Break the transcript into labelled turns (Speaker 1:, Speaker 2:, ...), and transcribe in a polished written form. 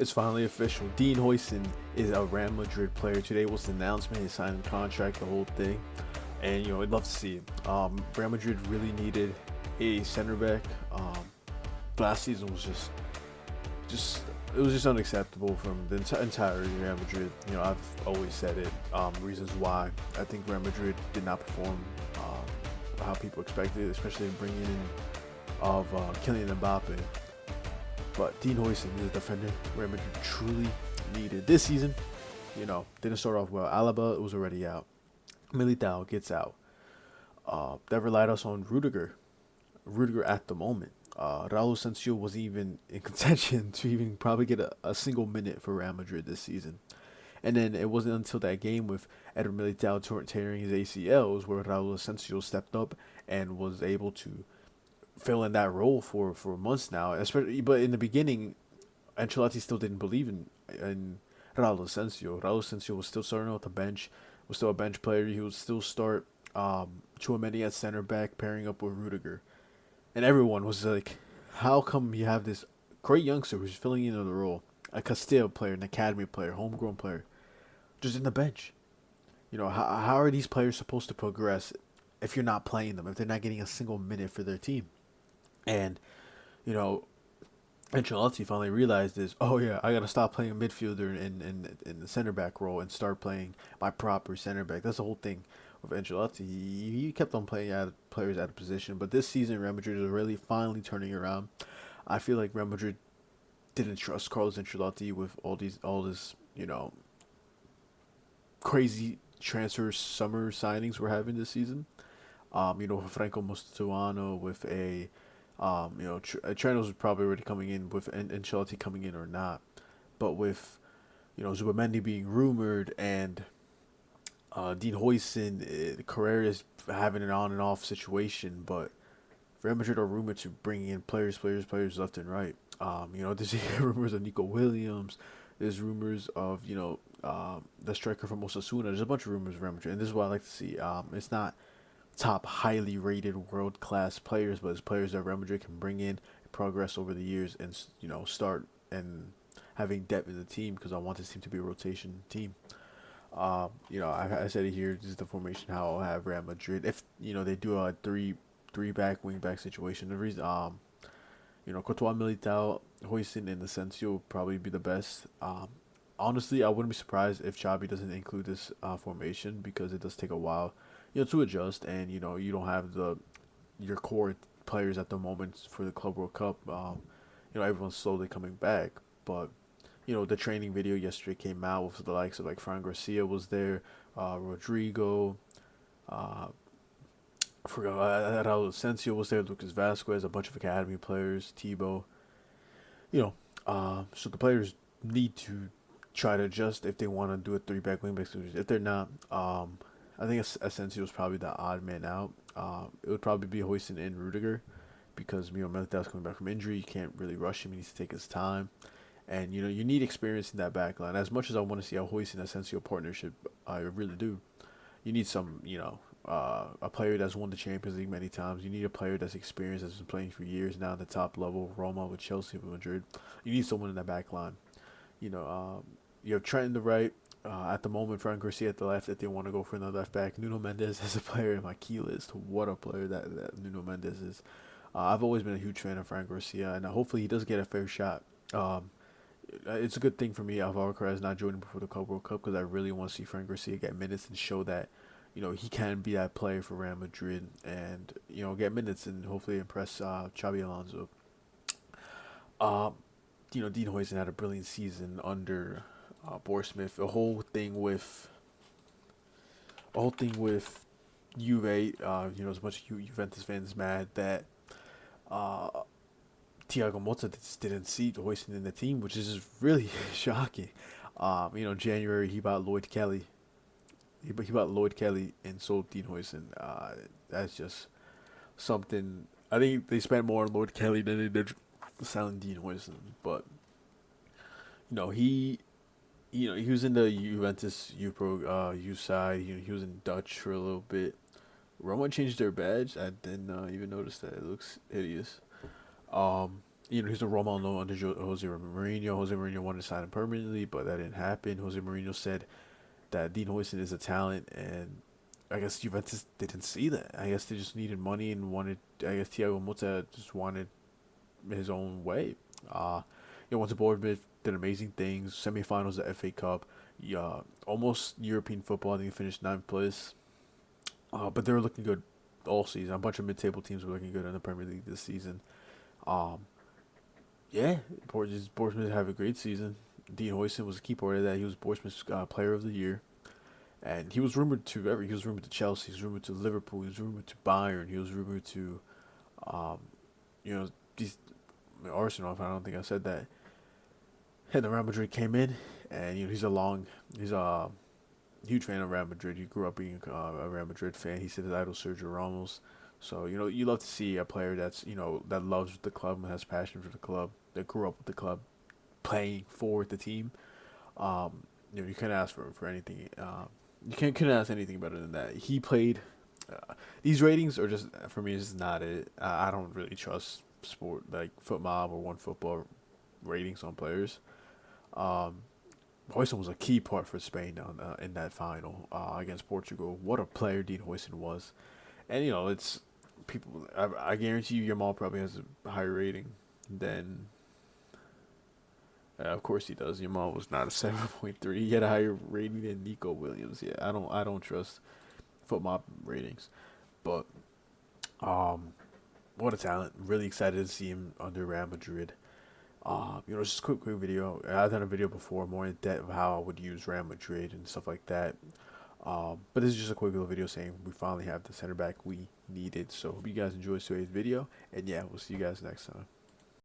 Speaker 1: It's finally official. Dean Huijsen is a Real Madrid player. Today was the announcement. He signed a contract, the whole thing. And, I'd love to see it. Real Madrid really needed a center back. Last season was just it was just unacceptable from the entire Real Madrid. I've always said it. Reasons why I think Real Madrid did not perform how people expected, especially bringing in of Kylian Mbappe. But Dean Huijsen is a defender Real Madrid truly needed this season. Didn't start off well. Alaba was already out. Militao gets out. That relied us on Rudiger. Rudiger at the moment. Raul Asensio wasn't even in contention to even probably get a single minute for Real Madrid this season. And then it wasn't until that game with Eder Militao tearing his ACLs where Raul Asensio stepped up and was able to fill in that role for months now. Especially, but in the beginning, Ancelotti still didn't believe in Raul Asensio. Raul Asensio was still starting off the bench, was still a bench player. He would still start Chouameni at center back, pairing up with Rudiger, and everyone was like, "How come you have this great youngster who's filling in the role, a Castilla player, an academy player, homegrown player, just in the bench? How are these players supposed to progress if you're not playing them, if they're not getting a single minute for their team?" And you know, Ancelotti finally realized this. Oh yeah, I gotta stop playing midfielder in the center back role and start playing my proper center back. That's the whole thing with Ancelotti. He kept on playing players out of position, but this season Real Madrid is really finally turning around. I feel like Real Madrid didn't trust Carlos Ancelotti with all this crazy transfer summer signings we're having this season. Franco Mostuano with Trent was probably already coming in with Ancelotti coming in or not, but with Zubamendi being rumored and Dean Huijsen, Carrera is having an on and off situation, but Real Madrid are rumored to bring in players left and right. There's rumors of Nico Williams. There's rumors of the striker from Osasuna. There's a bunch of rumors of Real Madrid, and this is what I like to see. It's not top highly rated world class players, but it's players that Real Madrid can bring in, progress over the years, and start and having depth in the team because I want this team to be a rotation team. I said it here. This is the formation how I'll have Real Madrid if they do a three back wing back situation. The reason Courtois, Militao, Huijsen, and Asensio will probably be the best. Honestly, I wouldn't be surprised if Xabi doesn't include this formation because it does take a while to adjust, and you don't have your core players at the moment for the Club World Cup. Everyone's slowly coming back, but the training video yesterday came out with the likes of like Fran Garcia was there, Rodrigo, I forgot Raul Asensio was there, Lucas Vasquez, a bunch of academy players, Tebow. So the players need to try to adjust if they want to do a three back wing back solution. If they're not, I think Asensio is probably the odd man out. It would probably be Huijsen and Rudiger because Militao's coming back from injury. You can't really rush him. He needs to take his time, and you need experience in that back line. As much as I want to see a Huijsen Asensio partnership, I really do. You need some, a player that's won the Champions League many times. You need a player that's experienced, that's been playing for years now at the top level. Roma with Chelsea, with Madrid. You need someone in that back line. You have Trent in the right. At the moment, Fran Garcia at the left. If they want to go for another left back, Nuno Mendes is a player in my key list. What a player that Nuno Mendes is. I've always been a huge fan of Fran Garcia, and hopefully he does get a fair shot. It's a good thing for me. Alvaro Carrera is not joining before the Club World Cup because I really want to see Fran Garcia get minutes and show that he can be that player for Real Madrid and get minutes and hopefully impress Xabi Alonso. Dean Huijsen had a brilliant season under Borsmith. A whole thing with Juve. As much Juventus fans mad that Thiago Motta just didn't see Huijsen in the team, which is just really shocking. January he bought Lloyd Kelly. He bought Lloyd Kelly and sold Dean Huijsen. That's just something. I think they spent more on Lloyd Kelly than they did selling Dean Huijsen. But he was in the Juventus U Pro U side. He was in Dutch for a little bit. Roma changed their badge. I didn't even notice that. It looks hideous. He's a role model under Jose Mourinho. Jose Mourinho wanted to sign him permanently, but that didn't happen. Jose Mourinho said that Dean Huijsen is a talent, and I guess Juventus didn't see that. I guess they just needed money and wanted. I guess Thiago Motta just wanted his own way. Went to Bournemouth, did amazing things. Semifinals of the FA Cup, yeah, almost European football. I think they finished ninth place. But they were looking good all season. A bunch of mid-table teams were looking good in the Premier League this season. Um, yeah, Bournemouth have a great season. Dean Huijsen was a key part of that. He was Bournemouth's Player of the Year, and he was rumored to He was rumored to Chelsea. He was rumored to Liverpool. He was rumored to Bayern. He was rumored to, um, you know, these Arsenal. I don't think I said that. And the Real Madrid came in, and he's a huge fan of Real Madrid. He grew up being a Real Madrid fan. He said his idol Sergio Ramos. So you love to see a player that's that loves the club and has passion for the club, that grew up with the club, playing for the team. You can't ask for anything. You can't ask anything better than that. He played. These ratings are just for me. Is not it. I don't really trust sport like FootMob or One Football ratings on players. Um, Huijsen was a key part for Spain in that final against Portugal. What a player Dean Huijsen was, and it's people. I guarantee you, Yamal probably has a higher rating than. Of course he does. Yamal was not a 7.3. He had a higher rating than Nico Williams. Yeah, I don't trust FootMob ratings, but um, what a talent! Really excited to see him under Real Madrid. Just a quick video. I've done a video before, more in depth of how I would use Real Madrid and stuff like that. But this is just a quick little video saying we finally have the center back we needed. So hope you guys enjoyed today's video, and yeah, we'll see you guys next time.